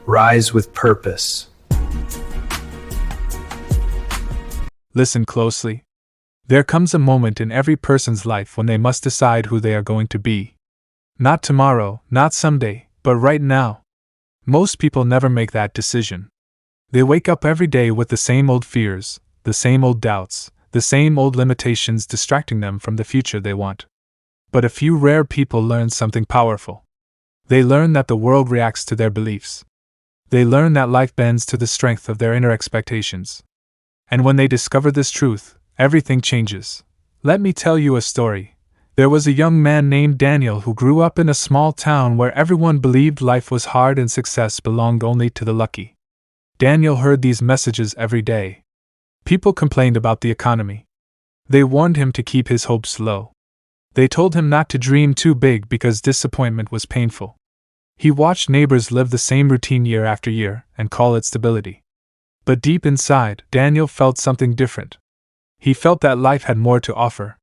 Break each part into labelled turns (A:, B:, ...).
A: Rise with purpose.
B: Listen closely. There comes a moment in every person's life when they must decide who they are going to be. Not tomorrow, not someday, but right now. Most people never make that decision. They wake up every day with the same old fears, the same old doubts, the same old limitations distracting them from the future they want. But a few rare people learn something powerful. They learn that the world reacts to their beliefs. They learn that life bends to the strength of their inner expectations. And when they discover this truth, everything changes. Let me tell you a story. There was a young man named Daniel who grew up in a small town where everyone believed life was hard and success belonged only to the lucky. Daniel heard these messages every day. People complained about the economy. They warned him to keep his hopes low. They told him not to dream too big because disappointment was painful. He watched neighbors live the same routine year after year and call it stability. But deep inside, Daniel felt something different. He felt that life had more to offer.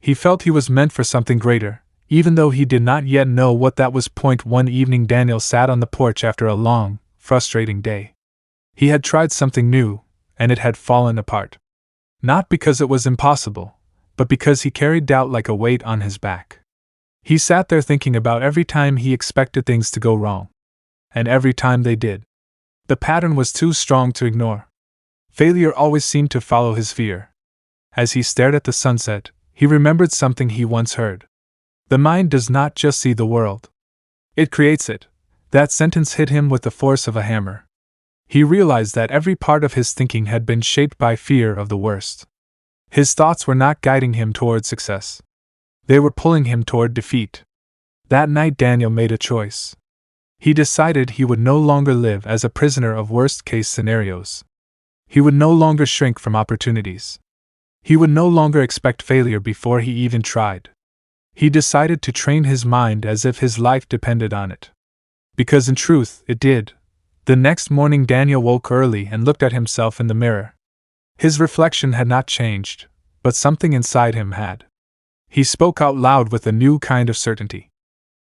B: He felt he was meant for something greater, even though he did not yet know what that was. One evening, Daniel sat on the porch after a long, frustrating day. He had tried something new, and it had fallen apart. Not because it was impossible, but because he carried doubt like a weight on his back. He sat there thinking about every time he expected things to go wrong. And every time they did. The pattern was too strong to ignore. Failure always seemed to follow his fear. As he stared at the sunset, he remembered something he once heard. The mind does not just see the world. It creates it. That sentence hit him with the force of a hammer. He realized that every part of his thinking had been shaped by fear of the worst. His thoughts were not guiding him toward success. They were pulling him toward defeat. That night, Daniel made a choice. He decided he would no longer live as a prisoner of worst-case scenarios. He would no longer shrink from opportunities. He would no longer expect failure before he even tried. He decided to train his mind as if his life depended on it. Because in truth, it did. The next morning, Daniel woke early and looked at himself in the mirror. His reflection had not changed, but something inside him had. He spoke out loud with a new kind of certainty.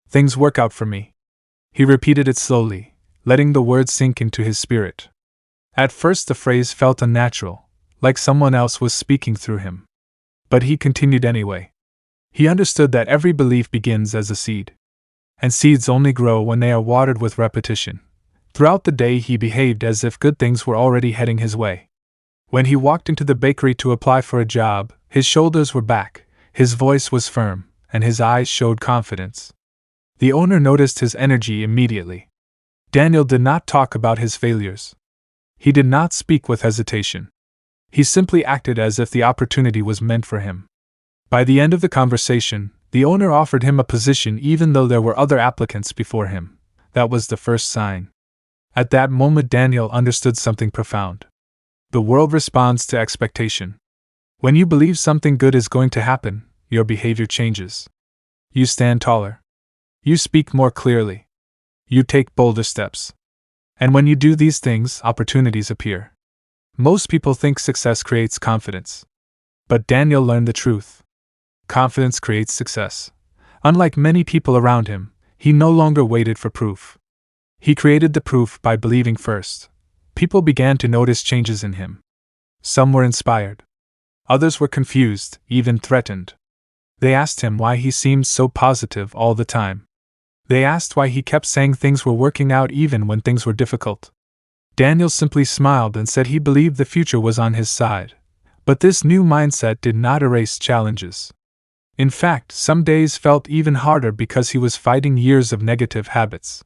B: "Things work out for me." He repeated it slowly, letting the words sink into his spirit. At first the phrase felt unnatural, like someone else was speaking through him. But he continued anyway. He understood that every belief begins as a seed. And seeds only grow when they are watered with repetition. Throughout the day he behaved as if good things were already heading his way. When he walked into the bakery to apply for a job, his shoulders were back, his voice was firm, and his eyes showed confidence. The owner noticed his energy immediately. Daniel did not talk about his failures. He did not speak with hesitation. He simply acted as if the opportunity was meant for him. By the end of the conversation, the owner offered him a position even though there were other applicants before him. That was the first sign. At that moment, Daniel understood something profound. The world responds to expectation. When you believe something good is going to happen, your behavior changes. You stand taller. You speak more clearly. You take bolder steps. And when you do these things, opportunities appear. Most people think success creates confidence. But Daniel learned the truth. Confidence creates success. Unlike many people around him, he no longer waited for proof. He created the proof by believing first. People began to notice changes in him. Some were inspired. Others were confused, even threatened. They asked him why he seemed so positive all the time. They asked why he kept saying things were working out even when things were difficult. Daniel simply smiled and said he believed the future was on his side. But this new mindset did not erase challenges. In fact, some days felt even harder because he was fighting years of negative habits.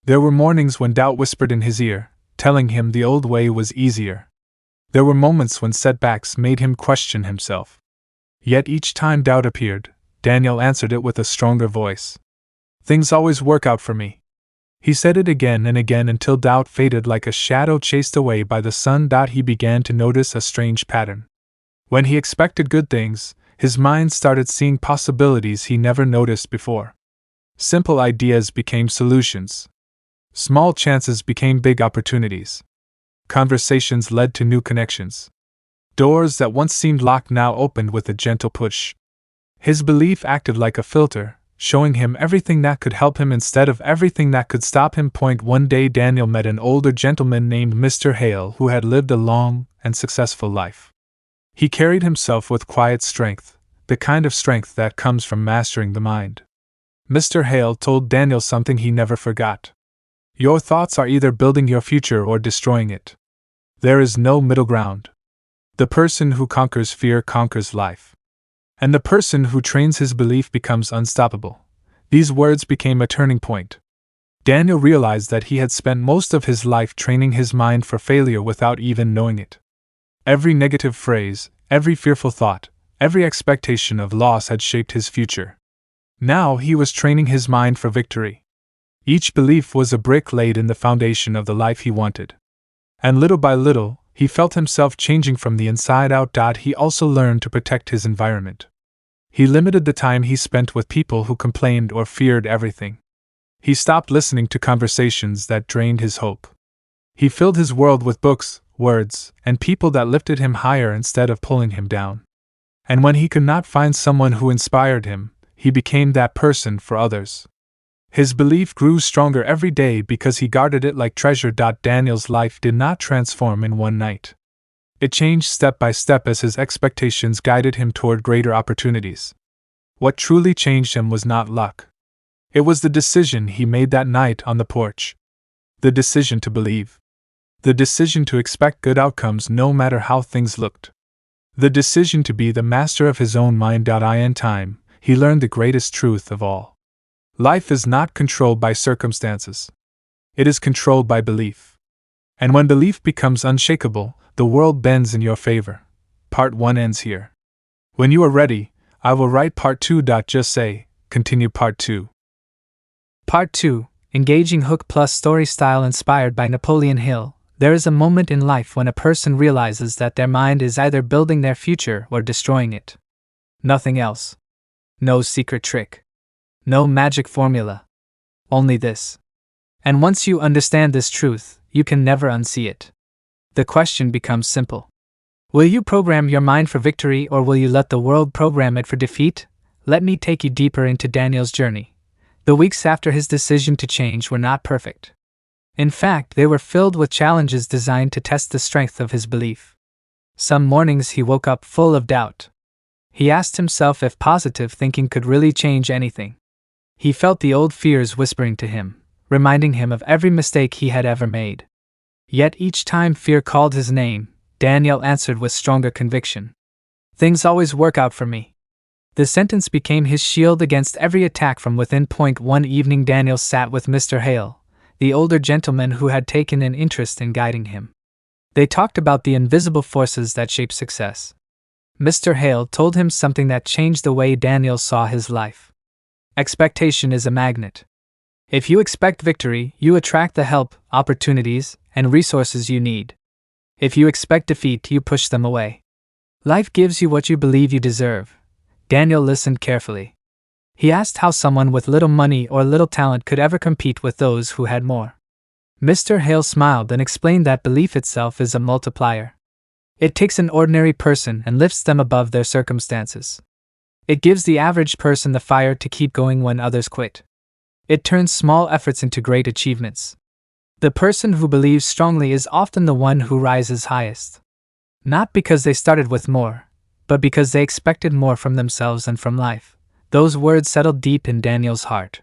B: There were mornings when doubt whispered in his ear, telling him the old way was easier. There were moments when setbacks made him question himself. Yet each time doubt appeared, Daniel answered it with a stronger voice. "Things always work out for me." He said it again and again until doubt faded like a shadow chased away by the sun. He began to notice a strange pattern. When he expected good things, his mind started seeing possibilities he never noticed before. Simple ideas became solutions. Small chances became big opportunities. Conversations led to new connections. Doors that once seemed locked now opened with a gentle push. His belief acted like a filter, showing him everything that could help him instead of everything that could stop him. One day Daniel met an older gentleman named Mr. Hale who had lived a long and successful life. He carried himself with quiet strength, the kind of strength that comes from mastering the mind. Mr. Hale told Daniel something he never forgot. Your thoughts are either building your future or destroying it. There is no middle ground. The person who conquers fear conquers life. And the person who trains his belief becomes unstoppable. These words became a turning point. Daniel realized that he had spent most of his life training his mind for failure without even knowing it. Every negative phrase, every fearful thought, every expectation of loss had shaped his future. Now he was training his mind for victory. Each belief was a brick laid in the foundation of the life he wanted. And little by little, he felt himself changing from the inside out. He also learned to protect his environment. He limited the time he spent with people who complained or feared everything. He stopped listening to conversations that drained his hope. He filled his world with books, words, and people that lifted him higher instead of pulling him down. And when he could not find someone who inspired him, he became that person for others. His belief grew stronger every day because he guarded it like treasure. Daniel's life did not transform in one night. It changed step by step as his expectations guided him toward greater opportunities. What truly changed him was not luck. It was the decision he made that night on the porch. The decision to believe. The decision to expect good outcomes no matter how things looked. The decision to be the master of his own mind. In time, he learned the greatest truth of all. Life is not controlled by circumstances. It is controlled by belief. And when belief becomes unshakable, the world bends in your favor. Part 1 ends here. When you are ready, I will write Part 2. Just say, continue Part 2.
C: Part 2, Engaging Hook plus Story Style inspired by Napoleon Hill. There is a moment in life when a person realizes that their mind is either building their future or destroying it. Nothing else. No secret trick. No magic formula. Only this. And once you understand this truth, you can never unsee it. The question becomes simple. Will you program your mind for victory or will you let the world program it for defeat? Let me take you deeper into Daniel's journey. The weeks after his decision to change were not perfect. In fact, they were filled with challenges designed to test the strength of his belief. Some mornings he woke up full of doubt. He asked himself if positive thinking could really change anything. He felt the old fears whispering to him, reminding him of every mistake he had ever made. Yet each time fear called his name, Daniel answered with stronger conviction. Things always work out for me. The sentence became his shield against every attack from within. One evening Daniel sat with Mr. Hale, the older gentleman who had taken an interest in guiding him. They talked about the invisible forces that shape success. Mr. Hale told him something that changed the way Daniel saw his life. Expectation is a magnet. If you expect victory, you attract the help, opportunities, and resources you need. If you expect defeat, you push them away. Life gives you what you believe you deserve. Daniel listened carefully. He asked how someone with little money or little talent could ever compete with those who had more. Mr. Hale smiled and explained that belief itself is a multiplier. It takes an ordinary person and lifts them above their circumstances. It gives the average person the fire to keep going when others quit. It turns small efforts into great achievements. The person who believes strongly is often the one who rises highest. Not because they started with more, but because they expected more from themselves and from life. Those words settled deep in Daniel's heart.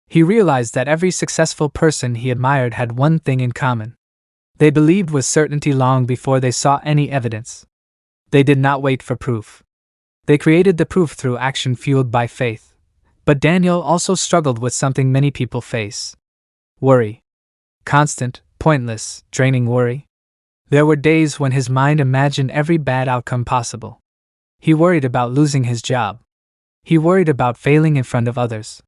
C: He realized that every successful person he admired had one thing in common. They believed with certainty long before they saw any evidence. They did not wait for proof. They created the proof through action fueled by faith. But Daniel also struggled with something many people face. Worry. Constant, pointless, draining worry. There were days when his mind imagined every bad outcome possible. He worried about losing his job. He worried about failing in front of others.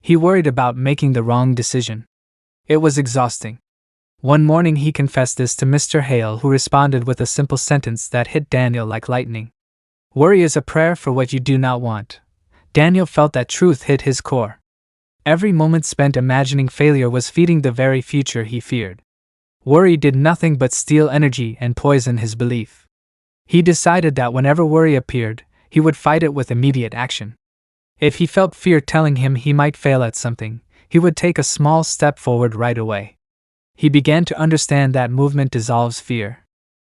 C: He worried about making the wrong decision. It was exhausting. One morning he confessed this to Mr. Hale, who responded with a simple sentence that hit Daniel like lightning. Worry is a prayer for what you do not want. Daniel felt that truth hit his core. Every moment spent imagining failure was feeding the very future he feared. Worry did nothing but steal energy and poison his belief. He decided that whenever worry appeared, he would fight it with immediate action. If he felt fear telling him he might fail at something, he would take a small step forward right away. He began to understand that movement dissolves fear.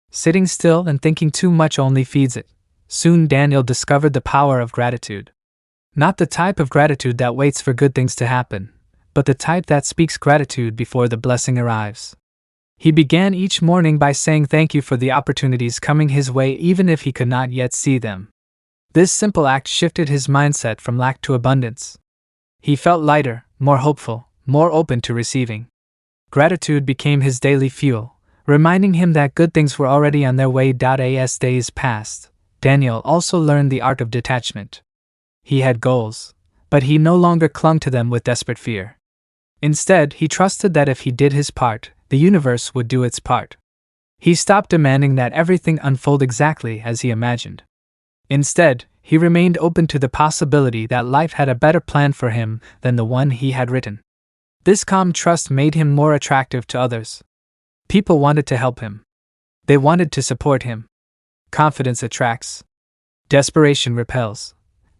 C: Sitting still and thinking too much only feeds it. Soon Daniel discovered the power of gratitude. Not the type of gratitude that waits for good things to happen, but the type that speaks gratitude before the blessing arrives. He began each morning by saying thank you for the opportunities coming his way even if he could not yet see them. This simple act shifted his mindset from lack to abundance. He felt lighter, more hopeful, more open to receiving. Gratitude became his daily fuel, reminding him that good things were already on their way. As days passed, Daniel also learned the art of detachment. He had goals, but he no longer clung to them with desperate fear. Instead, he trusted that if he did his part, the universe would do its part. He stopped demanding that everything unfold exactly as he imagined. Instead, he remained open to the possibility that life had a better plan for him than the one he had written. This calm trust made him more attractive to others. People wanted to help him. They wanted to support him. Confidence attracts. Desperation repels.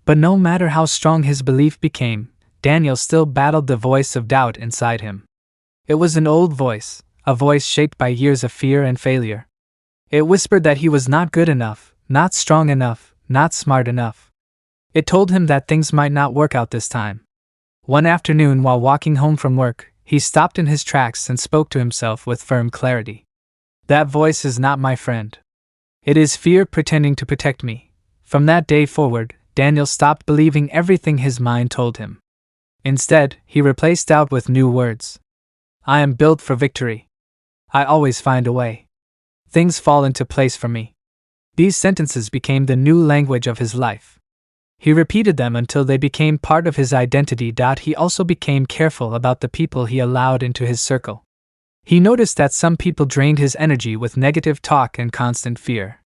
C: But no matter how strong his belief became, Daniel still battled the voice of doubt inside him. It was an old voice, a voice shaped by years of fear and failure. It whispered that he was not good enough, not strong enough, not smart enough. It told him that things might not work out this time. One afternoon while walking home from work, he stopped in his tracks and spoke to himself with firm clarity. That voice is not my friend. It is fear pretending to protect me. From that day forward, Daniel stopped believing everything his mind told him. Instead, he replaced doubt with new words. I am built for victory. I always find a way. Things fall into place for me. These sentences became the new language of his life. He repeated them until they became part of his identity. He also became careful about the people he allowed into his circle. He noticed that some people drained his energy with negative talk and constant fear.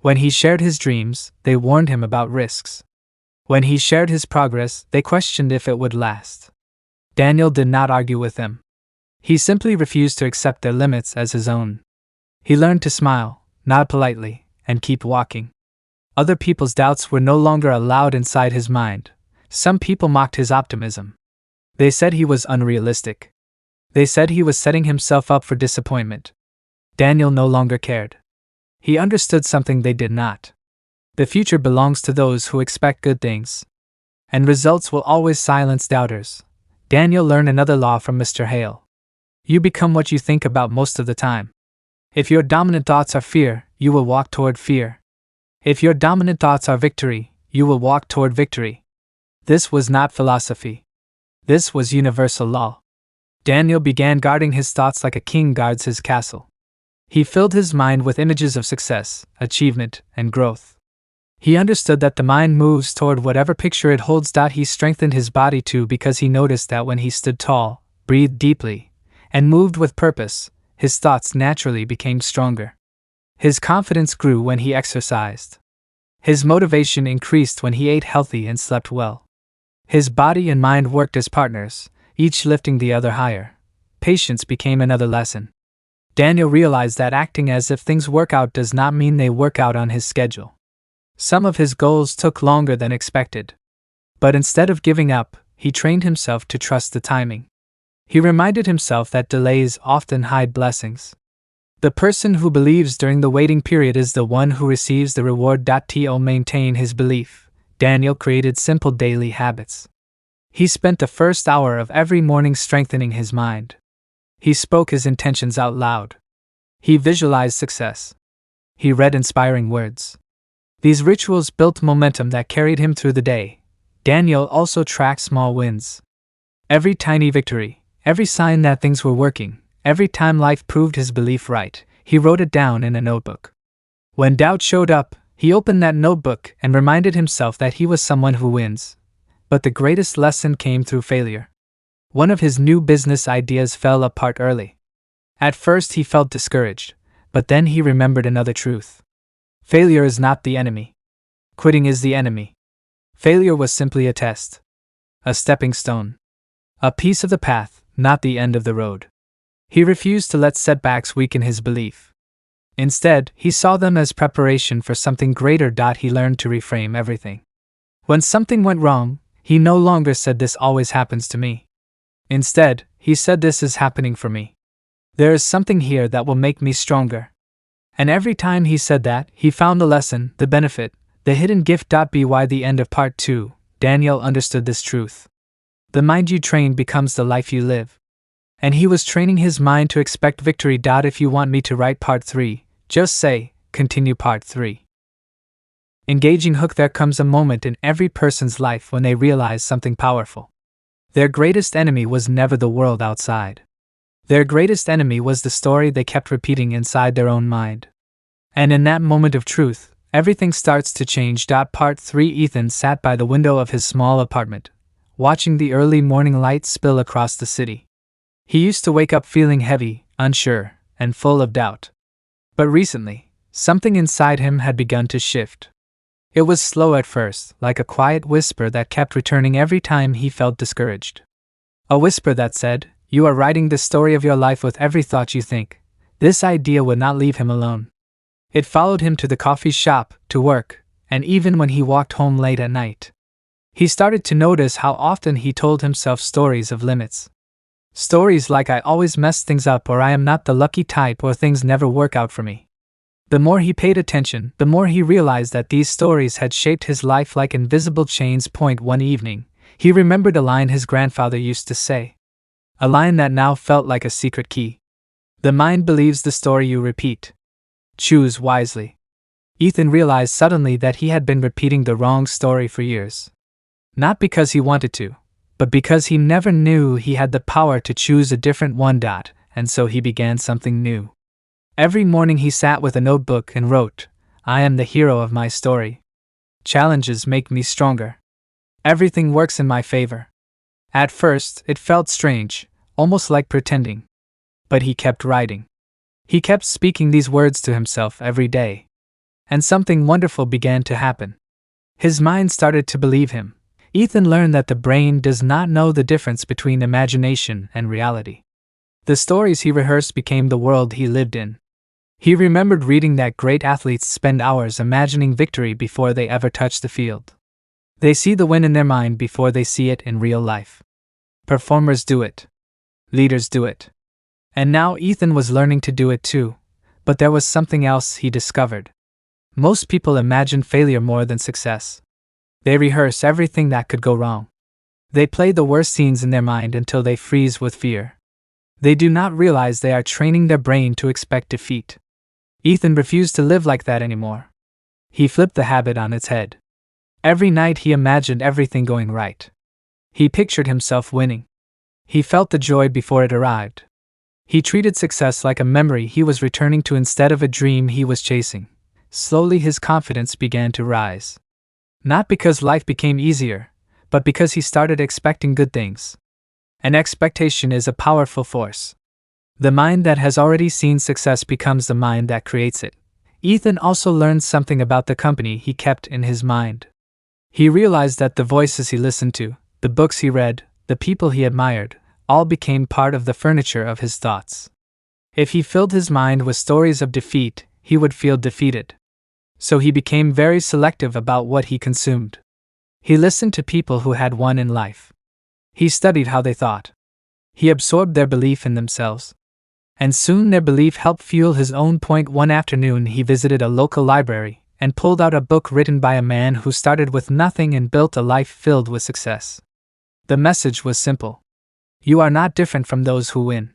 C: When he shared his dreams, they warned him about risks. When he shared his progress, they questioned if it would last. Daniel did not argue with them. He simply refused to accept their limits as his own. He learned to smile, nod politely, and keep walking. Other people's doubts were no longer allowed inside his mind. Some people mocked his optimism. They said he was unrealistic. They said he was setting himself up for disappointment. Daniel no longer cared. He understood something they did not. The future belongs to those who expect good things. And results will always silence doubters. Daniel learned another law from Mr. Hale. You become what you think about most of the time. If your dominant thoughts are fear, you will walk toward fear. If your dominant thoughts are victory, you will walk toward victory. This was not philosophy. This was universal law. Daniel began guarding his thoughts like a king guards his castle. He filled his mind with images of success, achievement, and growth. He understood that the mind moves toward whatever picture it holds. He strengthened his body too because he noticed that when he stood tall, breathed deeply, and moved with purpose, his thoughts naturally became stronger. His confidence grew when he exercised. His motivation increased when he ate healthy and slept well. His body and mind worked as partners, each lifting the other higher. Patience became another lesson. Daniel realized that acting as if things work out does not mean they work out on his schedule. Some of his goals took longer than expected. But instead of giving up, he trained himself to trust the timing. He reminded himself that delays often hide blessings. The person who believes during the waiting period is the one who receives the reward. To maintain his belief, Daniel created simple daily habits. He spent the first hour of every morning strengthening his mind. He spoke his intentions out loud. He visualized success. He read inspiring words. These rituals built momentum that carried him through the day. Daniel also tracked small wins. Every tiny victory, every sign that things were working, every time life proved his belief right, he wrote it down in a notebook. When doubt showed up, he opened that notebook and reminded himself that he was someone who wins. But the greatest lesson came through failure. One of his new business ideas fell apart early. At first he felt discouraged, but then he remembered another truth. Failure is not the enemy. Quitting is the enemy. Failure was simply a test. A stepping stone. A piece of the path, not the end of the road. He refused to let setbacks weaken his belief. Instead, he saw them as preparation for something greater. He learned to reframe everything. When something went wrong, He no longer said this always happens to me. Instead, he said this is happening for me. There is something here that will make me stronger. And every time he said that, he found the lesson, the benefit, the hidden gift. By the end of part 2, Daniel understood this truth. The mind you train becomes the life you live. And he was training his mind to expect victory. If you want me to write part 3, just say, continue part 3. Engaging hook. There comes a moment in every person's life when they realize something powerful. Their greatest enemy was never the world outside. Their greatest enemy was the story they kept repeating inside their own mind. And in that moment of truth, everything starts to change. Part 3. Ethan sat by the window of his small apartment, watching the early morning light spill across the city. He used to wake up feeling heavy, unsure, and full of doubt. But recently, something inside him had begun to shift. It was slow at first, like a quiet whisper that kept returning every time he felt discouraged. A whisper that said, "You are writing the story of your life with every thought you think." This idea would not leave him alone. It followed him to the coffee shop, to work, and even when he walked home late at night. He started to notice how often he told himself stories of limits. Stories like "I always mess things up," or "I am not the lucky type," or "things never work out for me." The more he paid attention, the more he realized that these stories had shaped his life like invisible chains. One evening, he remembered a line his grandfather used to say. A line that now felt like a secret key. The mind believes the story you repeat. Choose wisely. Ethan realized suddenly that he had been repeating the wrong story for years. Not because he wanted to, but because he never knew he had the power to choose a different one. And so he began something new. Every morning he sat with a notebook and wrote, "I am the hero of my story. Challenges make me stronger. Everything works in my favor." At first, it felt strange, almost like pretending. But he kept writing. He kept speaking these words to himself every day. And something wonderful began to happen. His mind started to believe him. Ethan learned that the brain does not know the difference between imagination and reality. The stories he rehearsed became the world he lived in. He remembered reading that great athletes spend hours imagining victory before they ever touch the field. They see the win in their mind before they see it in real life. Performers do it. Leaders do it. And now Ethan was learning to do it too. But there was something else he discovered. Most people imagine failure more than success. They rehearse everything that could go wrong. They play the worst scenes in their mind until they freeze with fear. They do not realize they are training their brain to expect defeat. Ethan refused to live like that anymore. He flipped the habit on its head. Every night he imagined everything going right. He pictured himself winning. He felt the joy before it arrived. He treated success like a memory he was returning to instead of a dream he was chasing. Slowly his confidence began to rise. Not because life became easier, but because he started expecting good things. An expectation is a powerful force. The mind that has already seen success becomes the mind that creates it. Ethan also learned something about the company he kept in his mind. He realized that the voices he listened to, the books he read, the people he admired, all became part of the furniture of his thoughts. If he filled his mind with stories of defeat, he would feel defeated. So he became very selective about what he consumed. He listened to people who had won in life. He studied how they thought. He absorbed their belief in themselves. And soon their belief helped fuel his own. One afternoon he visited a local library and pulled out a book written by a man who started with nothing and built a life filled with success. The message was simple. You are not different from those who win.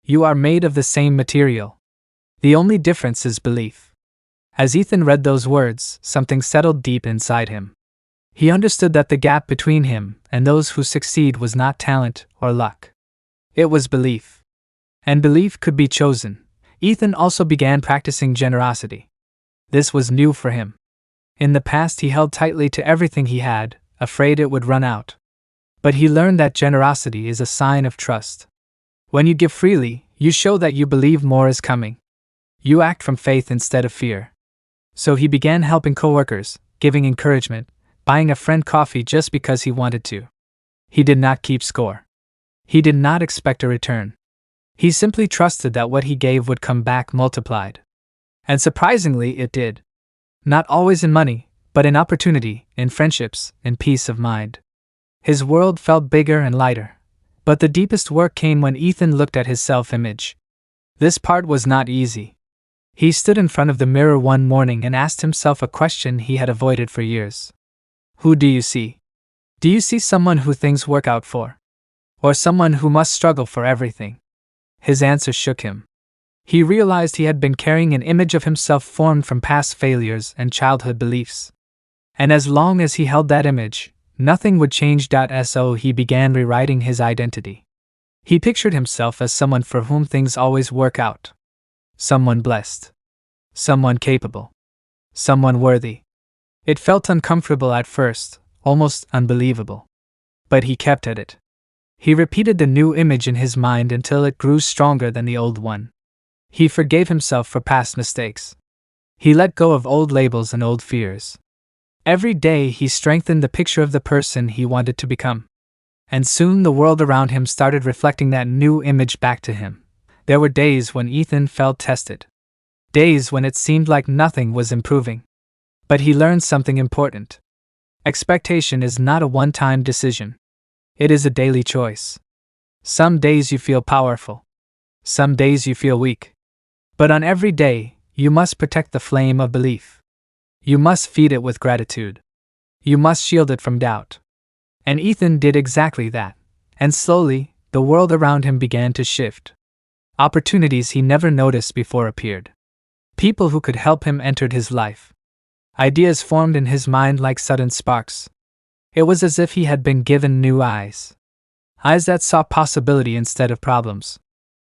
C: You are made of the same material. The only difference is belief. As Ethan read those words, something settled deep inside him. He understood that the gap between him and those who succeed was not talent or luck. It was belief. And belief could be chosen. Ethan also began practicing generosity. This was new for him. In the past he held tightly to everything he had, afraid it would run out. But he learned that generosity is a sign of trust. When you give freely, you show that you believe more is coming. You act from faith instead of fear. So he began helping coworkers, giving encouragement, buying a friend coffee just because he wanted to. He did not keep score. He did not expect a return. He simply trusted that what he gave would come back multiplied. And surprisingly, it did. Not always in money, but in opportunity, in friendships, in peace of mind. His world felt bigger and lighter. But the deepest work came when Ethan looked at his self-image. This part was not easy. He stood in front of the mirror one morning and asked himself a question he had avoided for years. Who do you see? Do you see someone who things work out for? Or someone who must struggle for everything? His answer shook him. He realized he had been carrying an image of himself formed from past failures and childhood beliefs. And as long as he held that image, nothing would change. So he began rewriting his identity. He pictured himself as someone for whom things always work out. Someone blessed. Someone capable. Someone worthy. It felt uncomfortable at first, almost unbelievable. But he kept at it. He repeated the new image in his mind until it grew stronger than the old one. He forgave himself for past mistakes. He let go of old labels and old fears. Every day he strengthened the picture of the person he wanted to become. And soon the world around him started reflecting that new image back to him. There were days when Ethan felt tested. Days when it seemed like nothing was improving. But he learned something important. Expectation is not a one-time decision. It is a daily choice. Some days you feel powerful. Some days you feel weak. But on every day, you must protect the flame of belief. You must feed it with gratitude. You must shield it from doubt. And Ethan did exactly that. And slowly, the world around him began to shift. Opportunities he never noticed before appeared. People who could help him entered his life. Ideas formed in his mind like sudden sparks. It was as if he had been given new eyes. Eyes that saw possibility instead of problems.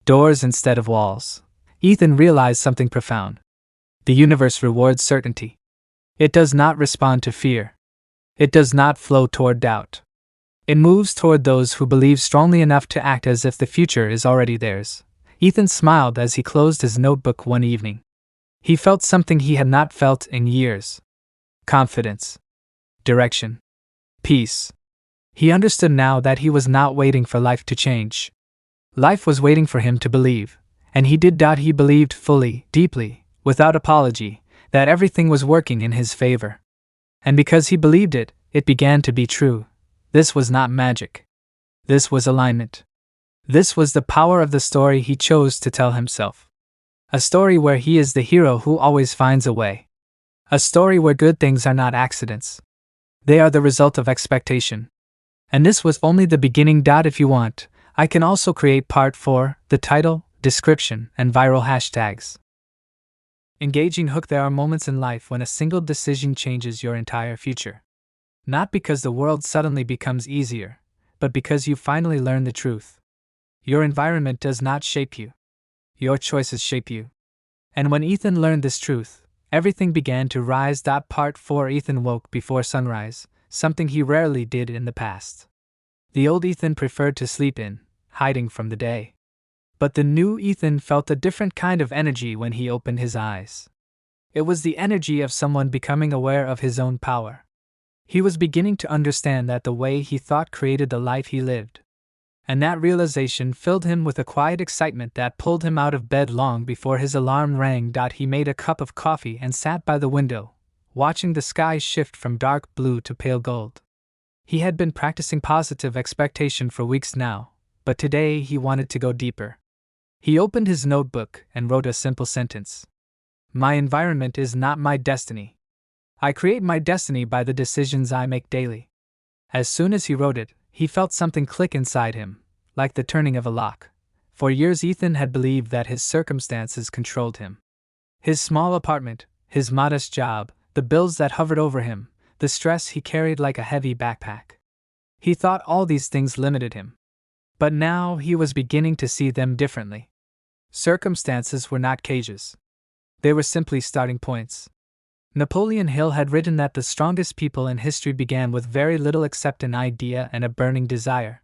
C: Doors instead of walls. Ethan realized something profound. The universe rewards certainty. It does not respond to fear. It does not flow toward doubt. It moves toward those who believe strongly enough to act as if the future is already theirs. Ethan smiled as he closed his notebook one evening. He felt something he had not felt in years. Confidence. Direction. Peace. He understood now that he was not waiting for life to change. Life was waiting for him to believe, and he did doubt he believed fully, deeply, without apology, that everything was working in his favor. And because he believed it, it began to be true. This was not magic. This was alignment. This was the power of the story he chose to tell himself. A story where he is the hero who always finds a way. A story where good things are not accidents. They are the result of expectation. And this was only the beginning. If you want, I can also create part 4, the title, description, and viral hashtags. Engaging hook. There are moments in life when a single decision changes your entire future. Not because the world suddenly becomes easier, but because you finally learn the truth. Your environment does not shape you. Your choices shape you. And when Ethan learned this truth, everything began to rise. Part 4. Ethan woke before sunrise, something he rarely did in the past. The old Ethan preferred to sleep in, hiding from the day. But the new Ethan felt a different kind of energy when he opened his eyes. It was the energy of someone becoming aware of his own power. He was beginning to understand that the way he thought created the life he lived. And that realization filled him with a quiet excitement that pulled him out of bed long before his alarm rang. He made a cup of coffee and sat by the window, watching the sky shift from dark blue to pale gold. He had been practicing positive expectation for weeks now, but today he wanted to go deeper. He opened his notebook and wrote a simple sentence. My environment is not my destiny. I create my destiny by the decisions I make daily. As soon as he wrote it, he felt something click inside him, like the turning of a lock. For years Ethan had believed that his circumstances controlled him. His small apartment, his modest job, the bills that hovered over him, the stress he carried like a heavy backpack. He thought all these things limited him. But now he was beginning to see them differently. Circumstances were not cages. They were simply starting points. Napoleon Hill had written that the strongest people in history began with very little except an idea and a burning desire.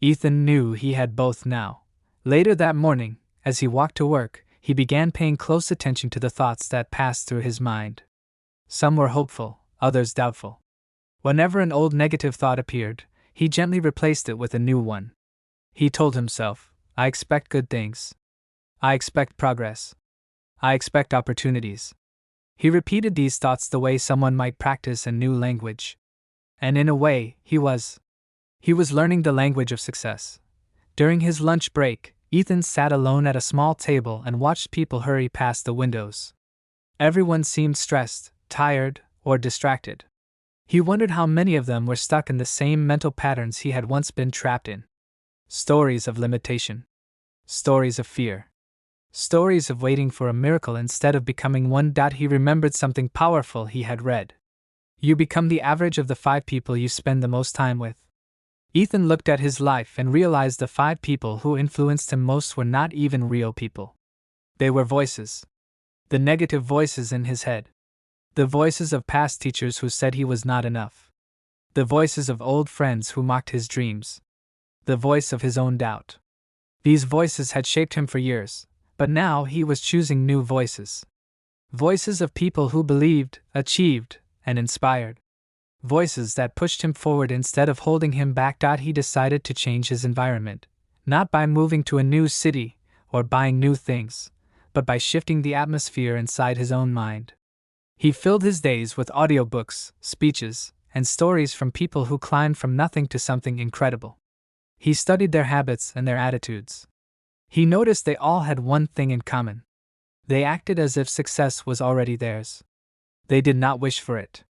C: Ethan knew he had both now. Later that morning, as he walked to work, he began paying close attention to the thoughts that passed through his mind. Some were hopeful, others doubtful. Whenever an old negative thought appeared, he gently replaced it with a new one. He told himself, I expect good things. I expect progress. I expect opportunities. He repeated these thoughts the way someone might practice a new language. And in a way, he was He was learning the language of success. During his lunch break, Ethan sat alone at a small table and watched people hurry past the windows. Everyone seemed stressed, tired, or distracted. He wondered how many of them were stuck in the same mental patterns he had once been trapped in. Stories of limitation. Stories of fear. Stories of waiting for a miracle instead of becoming one. He remembered something powerful he had read. You become the average of the 5 people you spend the most time with. Ethan looked at his life and realized the 5 people who influenced him most were not even real people. They were voices. The negative voices in his head. The voices of past teachers who said he was not enough. The voices of old friends who mocked his dreams. The voice of his own doubt. These voices had shaped him for years, but now he was choosing new voices. Voices of people who believed, achieved, and inspired. Voices that pushed him forward instead of holding him back. He decided to change his environment, not by moving to a new city or buying new things, but by shifting the atmosphere inside his own mind. He filled his days with audiobooks, speeches, and stories from people who climbed from nothing to something incredible. He studied their habits and their attitudes. He noticed they all had one thing in common. They acted as if success was already theirs. They did not wish for it.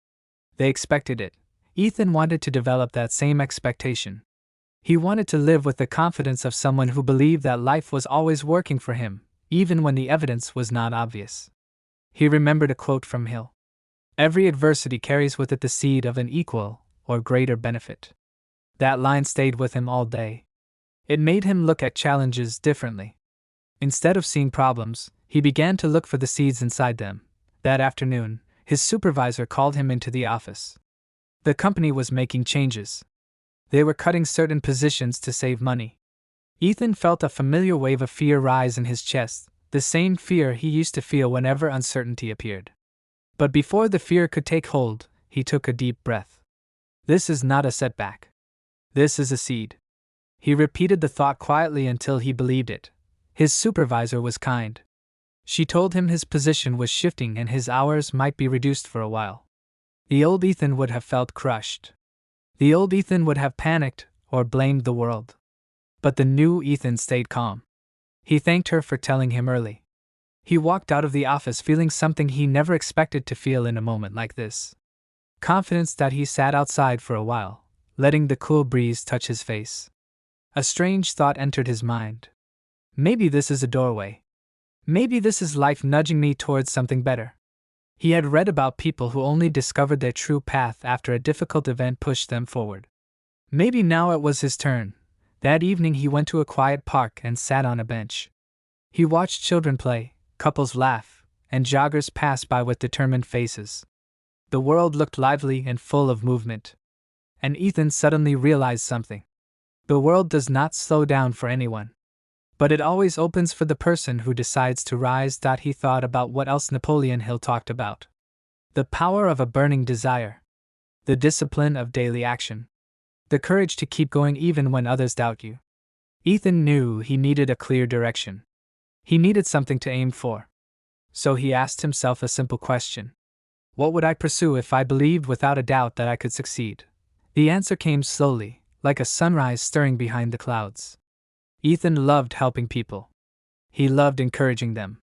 C: They expected it. Ethan wanted to develop that same expectation. He wanted to live with the confidence of someone who believed that life was always working for him, even when the evidence was not obvious. He remembered a quote from Hill. Every adversity carries with it the seed of an equal or greater benefit. That line stayed with him all day. It made him look at challenges differently. Instead of seeing problems, he began to look for the seeds inside them. That afternoon, his supervisor called him into the office. The company was making changes. They were cutting certain positions to save money. Ethan felt a familiar wave of fear rise in his chest, the same fear he used to feel whenever uncertainty appeared. But before the fear could take hold, he took a deep breath. This is not a setback. This is a seed. He repeated the thought quietly until he believed it. His supervisor was kind. She told him his position was shifting and his hours might be reduced for a while. The old Ethan would have felt crushed. The old Ethan would have panicked or blamed the world. But the new Ethan stayed calm. He thanked her for telling him early. He walked out of the office feeling something he never expected to feel in a moment like this. Confidence. He sat outside for a while, letting the cool breeze touch his face. A strange thought entered his mind. Maybe this is a doorway. Maybe this is life nudging me towards something better. He had read about people who only discovered their true path after a difficult event pushed them forward. Maybe now it was his turn. That evening he went to a quiet park and sat on a bench. He watched children play, couples laugh, and joggers pass by with determined faces. The world looked lively and full of movement. And Ethan suddenly realized something. The world does not slow down for anyone. But it always opens for the person who decides to rise. He thought about what else Napoleon Hill talked about. The power of a burning desire. The discipline of daily action. The courage to keep going even when others doubt you. Ethan knew he needed a clear direction. He needed something to aim for. So he asked himself a simple question. What would I pursue if I believed without a doubt that I could succeed? The answer came slowly, like a sunrise stirring behind the clouds. Ethan loved helping people. He loved encouraging them.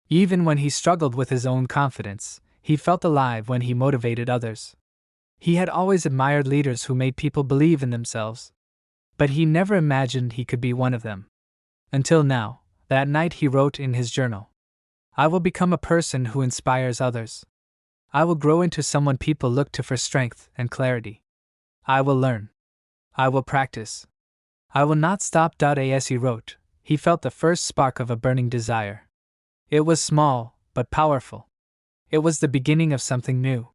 C: Even when he struggled with his own confidence, he felt alive when he motivated others. He had always admired leaders who made people believe in themselves. But he never imagined he could be one of them. Until now, that night he wrote in his journal. I will become a person who inspires others. I will grow into someone people look to for strength and clarity. I will learn. I will practice. I will not stop. As he wrote, he felt the first spark of a burning desire. It was small, but powerful. It was the beginning of something new.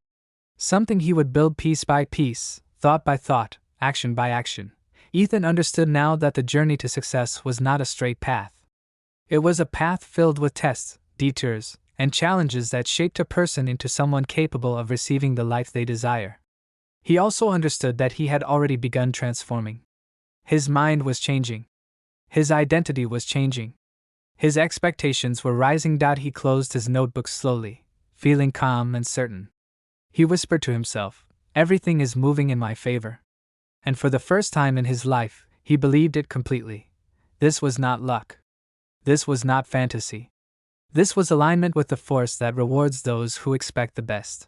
C: Something he would build piece by piece, thought by thought, action by action. Ethan understood now that the journey to success was not a straight path. It was a path filled with tests, detours, and challenges that shaped a person into someone capable of receiving the life they desire. He also understood that he had already begun transforming. His mind was changing. His identity was changing. His expectations were rising. He closed his notebook slowly, feeling calm and certain. He whispered to himself, everything is moving in my favor. And for the first time in his life, he believed it completely. This was not luck. This was not fantasy. This was alignment with the force that rewards those who expect the best.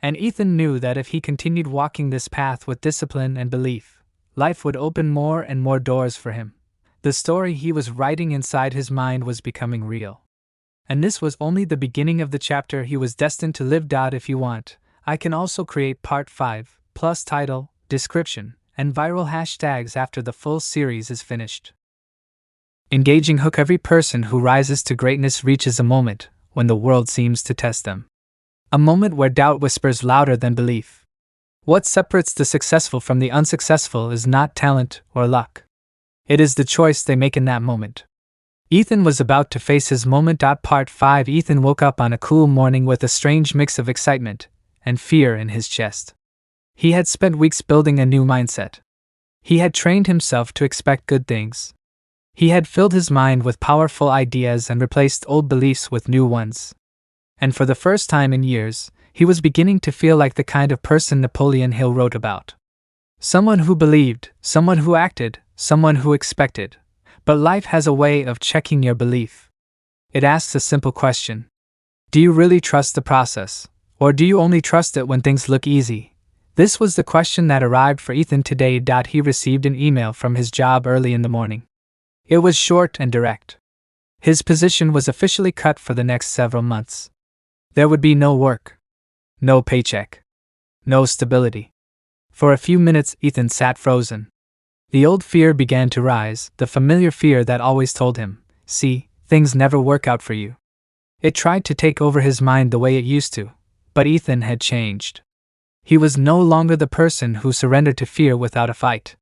C: And Ethan knew that if he continued walking this path with discipline and belief, life would open more and more doors for him. The story he was writing inside his mind was becoming real. And this was only the beginning of the chapter he was destined to live. If you want, I can also create part 5, plus title, description, and viral hashtags after the full series is finished. Engaging hook. Every person who rises to greatness reaches a moment when the world seems to test them. A moment where doubt whispers louder than belief. What separates the successful from the unsuccessful is not talent or luck. It is the choice they make in that moment. Ethan was about to face his moment. Part 5. Ethan woke up on a cool morning with a strange mix of excitement and fear in his chest. He had spent weeks building a new mindset. He had trained himself to expect good things. He had filled his mind with powerful ideas and replaced old beliefs with new ones. And for the first time in years, he was beginning to feel like the kind of person Napoleon Hill wrote about. Someone who believed, someone who acted, someone who expected. But life has a way of checking your belief. It asks a simple question. Do you really trust the process? Or do you only trust it when things look easy? This was the question that arrived for Ethan today. He received an email from his job early in the morning. It was short and direct. His position was officially cut for the next several months. There would be no work. No paycheck. No stability. For a few minutes, Ethan sat frozen. The old fear began to rise, the familiar fear that always told him, see, things never work out for you. It tried to take over his mind the way it used to, but Ethan had changed. He was no longer the person who surrendered to fear without a fight.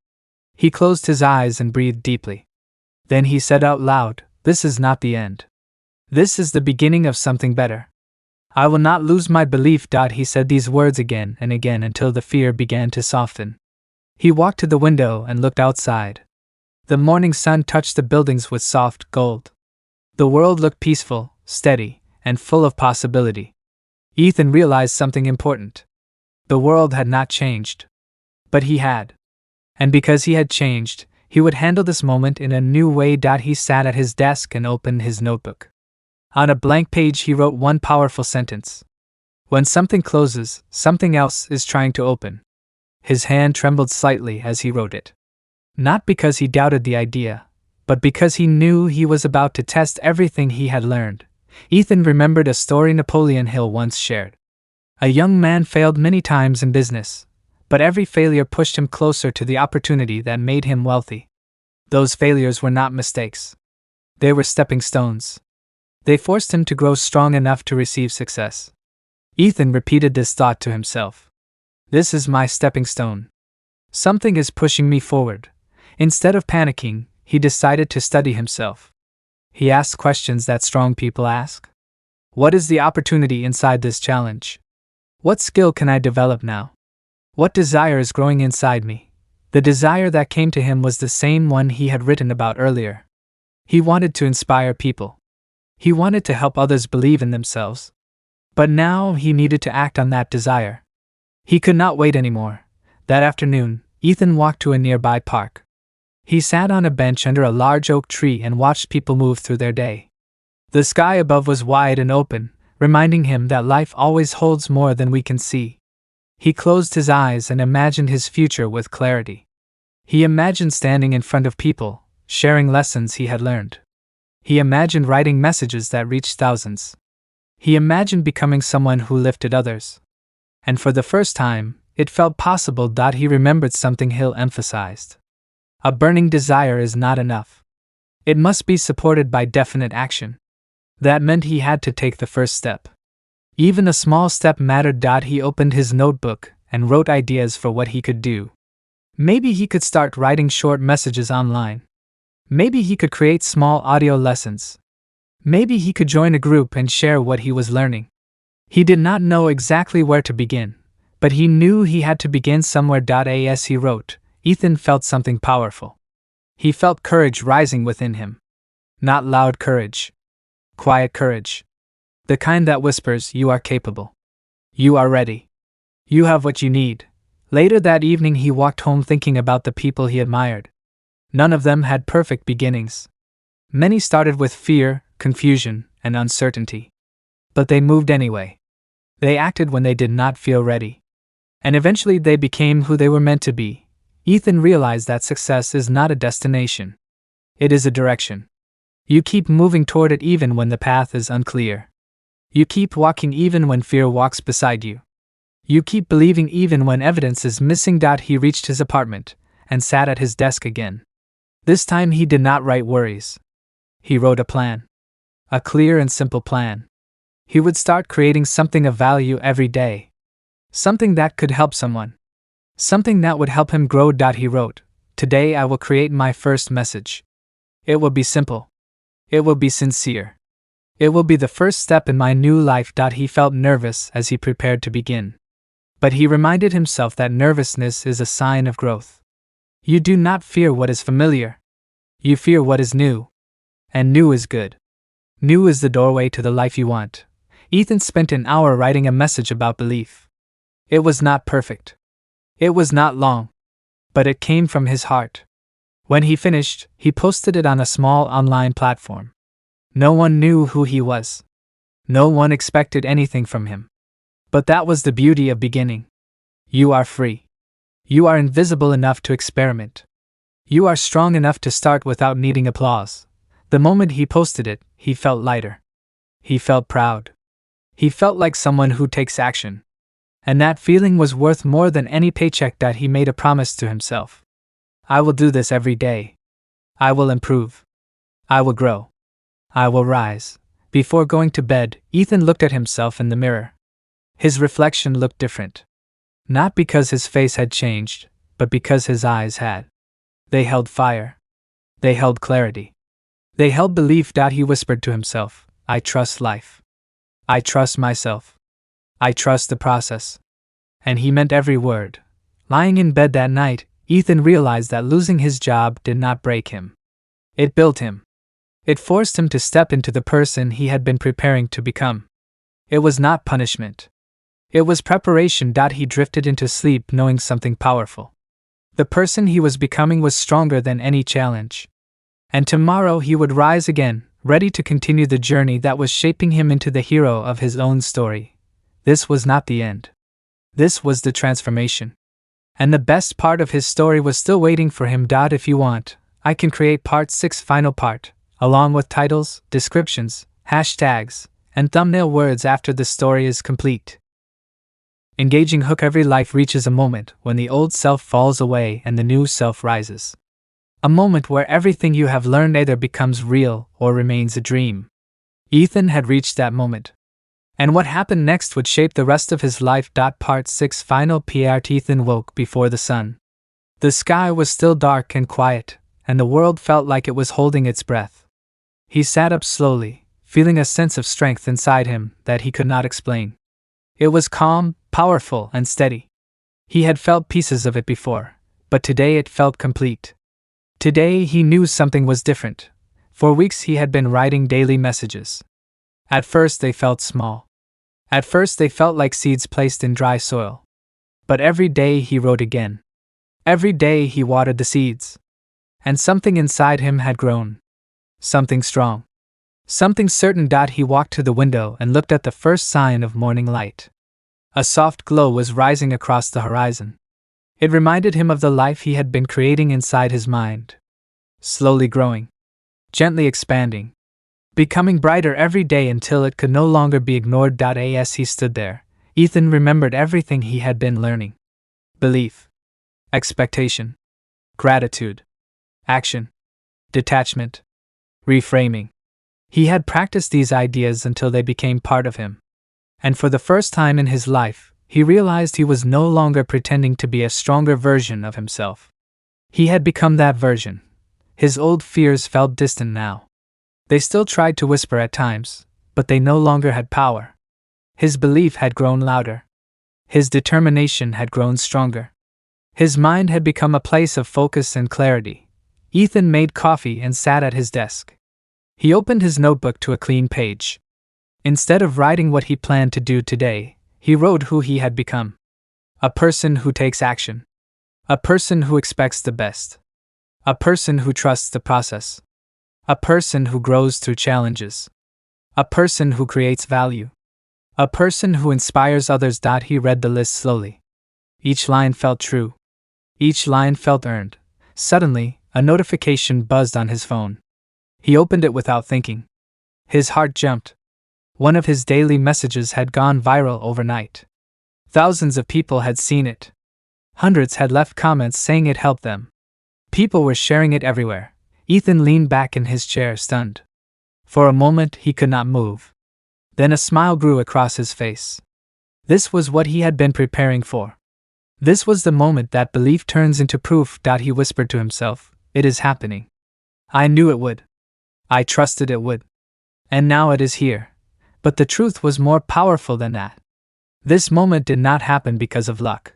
C: He closed his eyes and breathed deeply. Then he said out loud, this is not the end. This is the beginning of something better. I will not lose my belief. He said these words again and again until the fear began to soften. He walked to the window and looked outside. The morning sun touched the buildings with soft gold. The world looked peaceful, steady, and full of possibility. Ethan realized something important. The world had not changed. But he had. And because he had changed, he would handle this moment in a new way. He sat at his desk and opened his notebook. On a blank page he wrote one powerful sentence. When something closes, something else is trying to open. His hand trembled slightly as he wrote it. Not because he doubted the idea, but because he knew he was about to test everything he had learned. Ethan remembered a story Napoleon Hill once shared. A young man failed many times in business, but every failure pushed him closer to the opportunity that made him wealthy. Those failures were not mistakes. They were stepping stones. They forced him to grow strong enough to receive success. Ethan repeated this thought to himself. This is my stepping stone. Something is pushing me forward. Instead of panicking, he decided to study himself. He asked questions that strong people ask. What is the opportunity inside this challenge? What skill can I develop now? What desire is growing inside me? The desire that came to him was the same one he had written about earlier. He wanted to inspire people. He wanted to help others believe in themselves. But now he needed to act on that desire. He could not wait anymore. That afternoon, Ethan walked to a nearby park. He sat on a bench under a large oak tree and watched people move through their day. The sky above was wide and open, reminding him that life always holds more than we can see. He closed his eyes and imagined his future with clarity. He imagined standing in front of people, sharing lessons he had learned. He imagined writing messages that reached thousands. He imagined becoming someone who lifted others. And for the first time, it felt possible. He remembered something Hill emphasized. A burning desire is not enough. It must be supported by definite action. That meant he had to take the first step. Even a small step mattered. He opened his notebook and wrote ideas for what he could do. Maybe he could start writing short messages online. Maybe he could create small audio lessons. Maybe he could join a group and share what he was learning. He did not know exactly where to begin, but he knew he had to begin somewhere. As he wrote, Ethan felt something powerful. He felt courage rising within him. Not loud courage. Quiet courage. The kind that whispers, you are capable. You are ready. You have what you need. Later that evening, he walked home thinking about the people he admired. None of them had perfect beginnings. Many started with fear, confusion, and uncertainty. But they moved anyway. They acted when they did not feel ready. And eventually they became who they were meant to be. Ethan realized that success is not a destination. It is a direction. You keep moving toward it even when the path is unclear. You keep walking even when fear walks beside you. You keep believing even when evidence is missing. He reached his apartment and sat at his desk again. This time he did not write worries. He wrote a plan. A clear and simple plan. He would start creating something of value every day. Something that could help someone. Something that would help him grow. He wrote, "Today I will create my first message. It will be simple. It will be sincere. It will be the first step in my new life." He felt nervous as he prepared to begin. But he reminded himself that nervousness is a sign of growth. You do not fear what is familiar. You fear what is new. And new is good. New is the doorway to the life you want. Ethan spent an hour writing a message about belief. It was not perfect. It was not long. But it came from his heart. When he finished, he posted it on a small online platform. No one knew who he was. No one expected anything from him. But that was the beauty of beginning. You are free. You are invisible enough to experiment. You are strong enough to start without needing applause. The moment he posted it, he felt lighter. He felt proud. He felt like someone who takes action. And that feeling was worth more than any paycheck. He made a promise to himself. I will do this every day. I will improve. I will grow. I will rise. Before going to bed, Ethan looked at himself in the mirror. His reflection looked different. Not because his face had changed, but because his eyes had. They held fire. They held clarity. They held belief. He whispered to himself, I trust life. I trust myself. I trust the process. And he meant every word. Lying in bed that night, Ethan realized that losing his job did not break him. It built him. It forced him to step into the person he had been preparing to become. It was not punishment. It was preparation. He drifted into sleep knowing something powerful. The person he was becoming was stronger than any challenge. And tomorrow he would rise again, ready to continue the journey that was shaping him into the hero of his own story. This was not the end. This was the transformation. And the best part of his story was still waiting for him. If you want, I can create part 6 final part, along with titles, descriptions, hashtags, and thumbnail words after the story is complete. Engaging hook. Every life reaches a moment when the old self falls away and the new self rises. A moment where everything you have learned either becomes real or remains a dream. Ethan had reached that moment. And what happened next would shape the rest of his life. Part 6 final part. Ethan woke before the sun. The sky was still dark and quiet, and the world felt like it was holding its breath. He sat up slowly, feeling a sense of strength inside him that he could not explain. It was calm, powerful, and steady. He had felt pieces of it before, but today it felt complete. Today he knew something was different. For weeks he had been writing daily messages. At first they felt small. At first they felt like seeds placed in dry soil. But every day he wrote again. Every day he watered the seeds. And something inside him had grown. Something strong. Something certain. He walked to the window and looked at the first sign of morning light. A soft glow was rising across the horizon. It reminded him of the life he had been creating inside his mind. Slowly growing. Gently expanding. Becoming brighter every day until it could no longer be ignored. As he stood there, Ethan remembered everything he had been learning. Belief. Expectation. Gratitude. Action. Detachment. Reframing. He had practiced these ideas until they became part of him. And for the first time in his life, he realized he was no longer pretending to be a stronger version of himself. He had become that version. His old fears felt distant now. They still tried to whisper at times, but they no longer had power. His belief had grown louder. His determination had grown stronger. His mind had become a place of focus and clarity. Ethan made coffee and sat at his desk. He opened his notebook to a clean page. Instead of writing what he planned to do today, he wrote who he had become. A person who takes action. A person who expects the best. A person who trusts the process. A person who grows through challenges. A person who creates value. A person who inspires others. He read the list slowly. Each line felt true. Each line felt earned. Suddenly, a notification buzzed on his phone. He opened it without thinking. His heart jumped. One of his daily messages had gone viral overnight. Thousands of people had seen it. Hundreds had left comments saying it helped them. People were sharing it everywhere. Ethan leaned back in his chair, stunned. For a moment, he could not move. Then a smile grew across his face. This was what he had been preparing for. This was the moment that belief turns into proof. He whispered to himself, "It is happening. I knew it would. I trusted it would. And now it is here." But the truth was more powerful than that. This moment did not happen because of luck.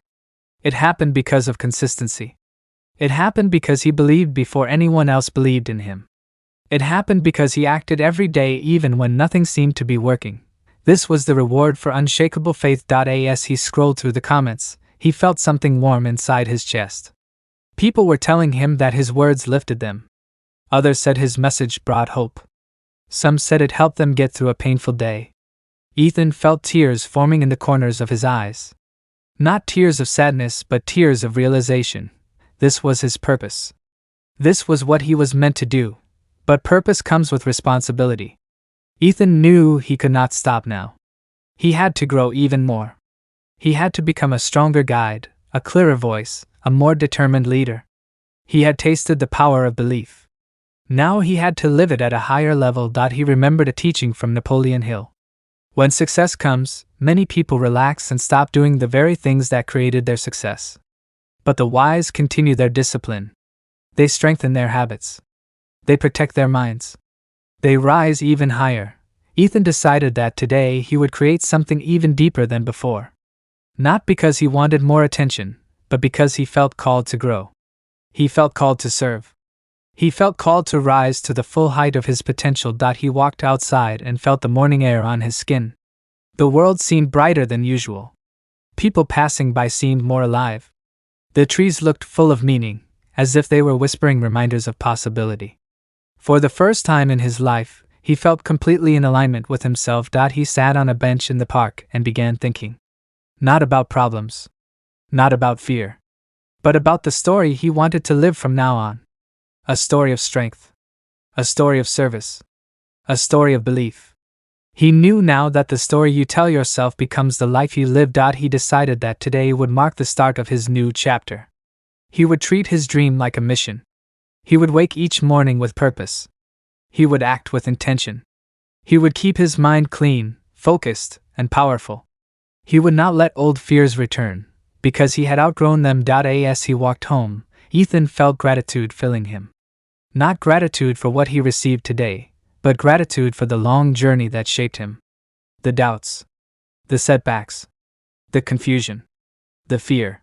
C: It happened because of consistency. It happened because he believed before anyone else believed in him. It happened because he acted every day even when nothing seemed to be working. This was the reward for unshakable faith. As he scrolled through the comments, he felt something warm inside his chest. People were telling him that his words lifted them. Others said his message brought hope. Some said it helped them get through a painful day. Ethan felt tears forming in the corners of his eyes. Not tears of sadness, but tears of realization. This was his purpose. This was what he was meant to do. But purpose comes with responsibility. Ethan knew he could not stop now. He had to grow even more. He had to become a stronger guide, a clearer voice, a more determined leader. He had tasted the power of belief. Now he had to live it at a higher level. He remembered a teaching from Napoleon Hill. When success comes, many people relax and stop doing the very things that created their success. But the wise continue their discipline. They strengthen their habits. They protect their minds. They rise even higher. Ethan decided that today he would create something even deeper than before. Not because he wanted more attention, but because he felt called to grow. He felt called to serve. He felt called to rise to the full height of his potential. He walked outside and felt the morning air on his skin. The world seemed brighter than usual. People passing by seemed more alive. The trees looked full of meaning, as if they were whispering reminders of possibility. For the first time in his life, he felt completely in alignment with himself. He sat on a bench in the park and began thinking. Not about problems. Not about fear. But about the story he wanted to live from now on. A story of strength. A story of service. A story of belief. He knew now that the story you tell yourself becomes the life you live. He decided that today would mark the start of his new chapter. He would treat his dream like a mission. He would wake each morning with purpose. He would act with intention. He would keep his mind clean, focused, and powerful. He would not let old fears return, because he had outgrown them. As he walked home, Ethan felt gratitude filling him. Not gratitude for what he received today, but gratitude for the long journey that shaped him. The doubts, the setbacks, the confusion, the fear.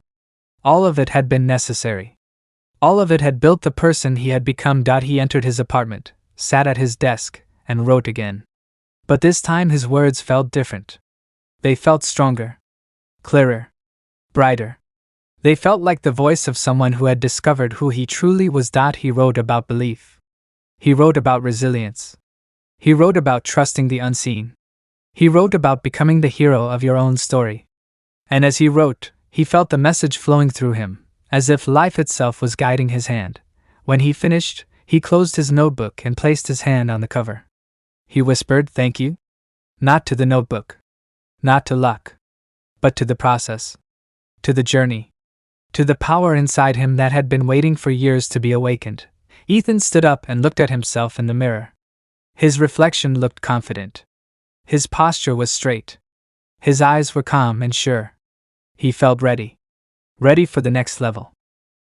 C: All of it had been necessary. All of it had built the person he had become. He entered his apartment, sat at his desk, and wrote again. But this time his words felt different. They felt stronger, clearer, brighter. They felt like the voice of someone who had discovered who he truly was. He wrote about belief. He wrote about resilience. He wrote about trusting the unseen. He wrote about becoming the hero of your own story. And as he wrote, he felt the message flowing through him, as if life itself was guiding his hand. When he finished, he closed his notebook and placed his hand on the cover. He whispered, "Thank you." Not to the notebook. Not to luck. But to the process. To the journey. To the power inside him that had been waiting for years to be awakened. Ethan stood up and looked at himself in the mirror. His reflection looked confident. His posture was straight. His eyes were calm and sure. He felt ready. Ready for the next level.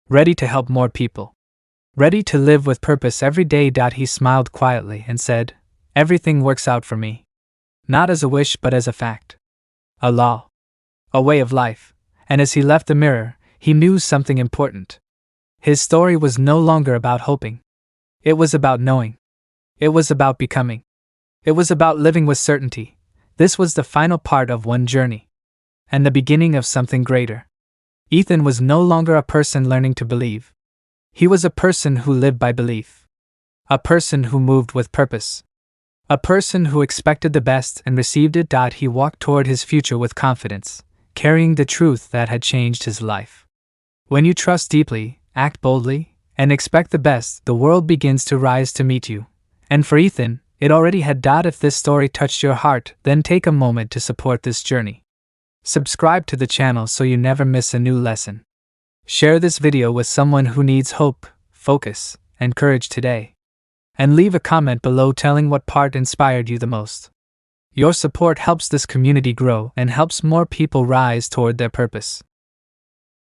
C: Ready to help more people. Ready to live with purpose every day. He smiled quietly and said, "Everything works out for me. Not as a wish but as a fact. A law. A way of life." And as he left the mirror, he knew something important. His story was no longer about hoping. It was about knowing. It was about becoming. It was about living with certainty. This was the final part of one journey. And the beginning of something greater. Ethan was no longer a person learning to believe. He was a person who lived by belief. A person who moved with purpose. A person who expected the best and received it. He walked toward his future with confidence, carrying the truth that had changed his life. When you trust deeply, act boldly, and expect the best, the world begins to rise to meet you. And for Ethan, it already had. If this story touched your heart, then take a moment to support this journey. Subscribe to the channel so you never miss a new lesson. Share this video with someone who needs hope, focus, and courage today. And leave a comment below telling what part inspired you the most. Your support helps this community grow and helps more people rise toward their purpose.